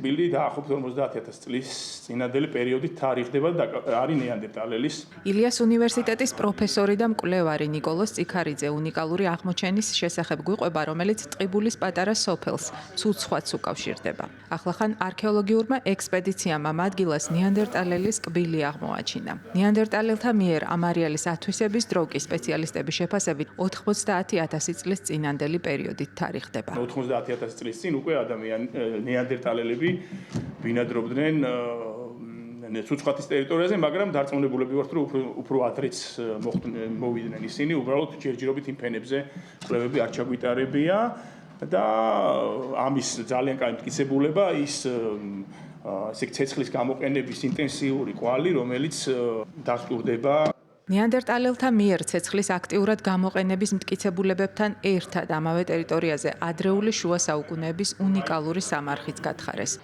ბილი დაახლოებით 50000 წლის წინანდელი პერიოდით თარიღდება და არის ნეანდერტალელის. ილიას უნივერსიტეტის პროფესორი და მკვლევარი ნიკოლოზ წიქარიძე უნიკალური აღმოჩენის შესახებ გვიყვება, რომელიც ტყიბულის პატარა სოფელს ცუცხვაც უკავშირდება. ახლახან არქეოლოგიურმა ექსპედიციამ ამ ადგილას ნეანდერტალელის კბილი აღმოაჩინა. ნეანდერტალელთა მიერ ამ არეალის ათვისების დრო კი სპეციალისტების შეფასებით 90000 წლის წინანდელი პერიოდით თარიღდება. 90000 წლის წინ უკვე ნეანდერტალელები ბინადრობდნენ ცუცხვათის ტერიტორიაზე, მაგრამ დარწმუნებულები ვართ, რომ უფრო ადრეც მოვიდნენ ისინი, უბრალოდ ჯერჯერობით იმ ფენებზე კვლევები არ ჩაგვიტარებია და ამის ძალიან კარგი მტკიცებულება ის ცეცხლის გამოყენების ინტენსიური კვალი, რომელიც დასტურდება ნეანდერტალელთა მიერ ცეცხლის აქტიურად გამოყენების მტკიცებულებებთან ერთად ამავე ტერიტორიაზე ადრეული შუა საუკუნეების უნიკალური სამარხიც გათხარეს.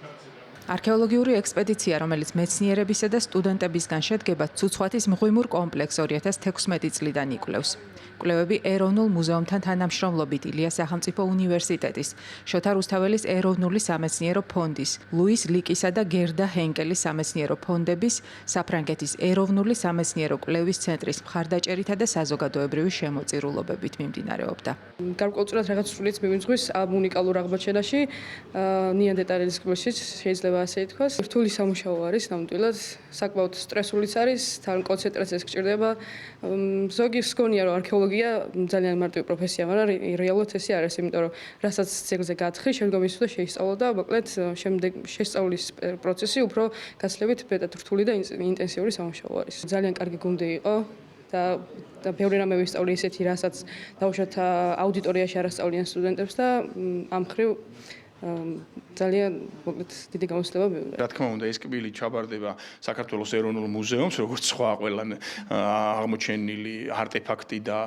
არქეოლოგიური ექსპედიცია, რომელიც მეცნიერებისა და სტუდენტებისგან შედგება, ცუცხვათის მღვიმურ კომპლექსს 2016 წლიდან იკვლევს. კვლევები ეროვნულ მუზეუმთან თანამშრომლობით ილიას სახელმწიფო უნივერსიტეტის, შოთა რუსთაველის ეროვნული სამეცნიერო ფონდის, ლუის ლიკისა და გერდა ჰენკელის სამეცნიერო ფონდების, საფრანგეთის ეროვნული სამეცნიერო კვლევის ცენტრის მხარდაჭერითა და საზოგადოებრივი შემოწირულობებით მიმდინარეობდა. გარკვეულწილად რაღაც სრულიც მიმიძღვის ამ უნიკალურ აღმოჩენაში ნეანდერტალელის კვლევაშიც შეიძლება ასე ითქვას. რთული სამუშაო არის ნამდვილად, საკმაოდ სტრესულიც არის, თან კონცენტრაციას გჭირდება. ზოგი სგონია, რომ არქეოლოგია ძალიან მარტივი პროფესია, მაგრამ რეალურად ესე არ არის, იმიტომ რომ რასაც ძეგლზე გათხრი, შემდგომ ისუდა შეისწავლა და მოკლედ შემდეგ შესწავლის პროცესი უფრო გაცილებით მეტად რთული და ინტენსიური სამუშაო არის. ძალიან კარგი გუნდი იყო და ბევრი რამე ვისწავლე ისეთი, რასაც დაუშვათ აუდიტორიაში არ ასწავლიან სტუდენტებს და ამ მხრივ ძალიან მოკლედ დიდი გამოცდილება მივიღე. რა თქმა უნდა, ეს კბილი ჩაბარდება საქართველოს ეროვნულ მუზეუმს, როგორც სხვა ყველა აღმოჩენილი არტეფაქტი და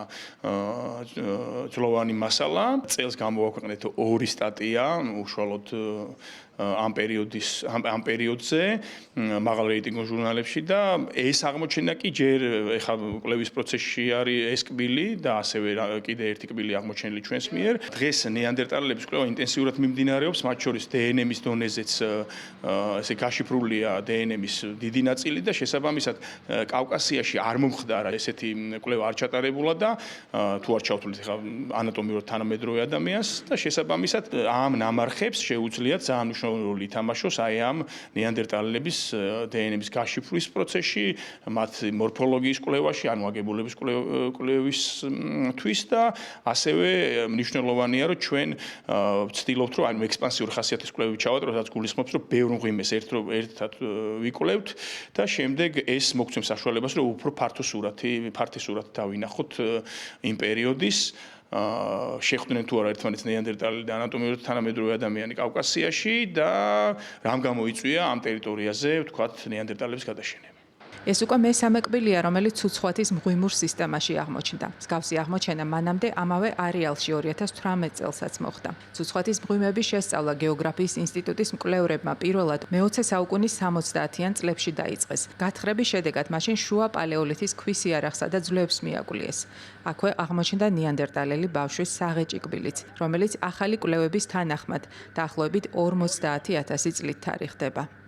ძვლოვანი მასალა. წელს გამოაქვეყნეთ 2 სტატია, უშუალოდ ამ პერიოდზე მაღალ რეიტინგულ ჟურნალებში და ეს აღმოჩენა კი ჯერ ეხლა კვლევის პროცესში არის ეს კბილი და ასევე კიდე ერთი კბილი აღმოჩენილი ჩვენს მიერ. დღეს ნეანდერტალელების კვლევა ინტენსიურად მიმდინარეობს, მათ შორის დნმ-ის დონეზეც ესე გაშიფრულია დნმ-ის დიდი ნაწილი და შესაბამისად კავკასიაში არ მომხდარა ესეთი კვლევა არ ჩატარებულა და თუ არ ჩავთვლით ეხლა ანატომიურად თანამედროვე ადამიანს და შესაბამისად ამ ნამარხებს შეუძლიათ ძალიან როლი ითამაშოს აი ამ ნეანდერტალელების დნმ-ის გაშიფვრის პროცესში, მათ მორფოლოგიის კვლევაში, ანუ აგებულების კვლევისთვის და ასევე მნიშვნელოვანია, რომ ჩვენ ვცდილობთ, რომ ანუ ექსპანსიური ხასიათის კვლევები ჩავატაროთ, რაც გულისხმობს, რომ ბევრ მღვიმეს ერთად ვიკვლევთ და შემდეგ ეს მოგცემს საშუალებას, რომ უფრო ფართო სურათი დავინახოთ იმ პერიოდის. შეხვდნენ თუ არა ერთმანეთს ნეანდერტალელი და ანატომიურად თანამედროვე ადამიანი კავკასიაში და რამ გამოიწვია ამ ტერიტორიაზე, ვთქვათ, ნეანდერტალელების გადაშენება. ეს უკვე მესამე კბილია, რომელიც ცუცხვათის მღვიმურ სისტემაში აღმოჩნდა. მსგავსი აღმოჩენა მანამდე ამავე არეალში 2018 წელსაც მოხდა. ცუცხვათის მღვიმების შესწავლა გეოგრაფიის ინსტიტუტის მკვლევრებმა პირველად მე-20 საუკუნის 70-იან წლებში დაიწყეს. გათხრების შედეგად მაშინ შუა პალეოლითის ქვის იარაღსა და ძვლებს მიაკულიეს. აქვე აღმოჩნდა ნეანდერტალელი ბავშვის საღეჭი კბილიც, რომელიც ახალი კვლევების თანახმად დაახლოებით 50000 წლით თარიღდება.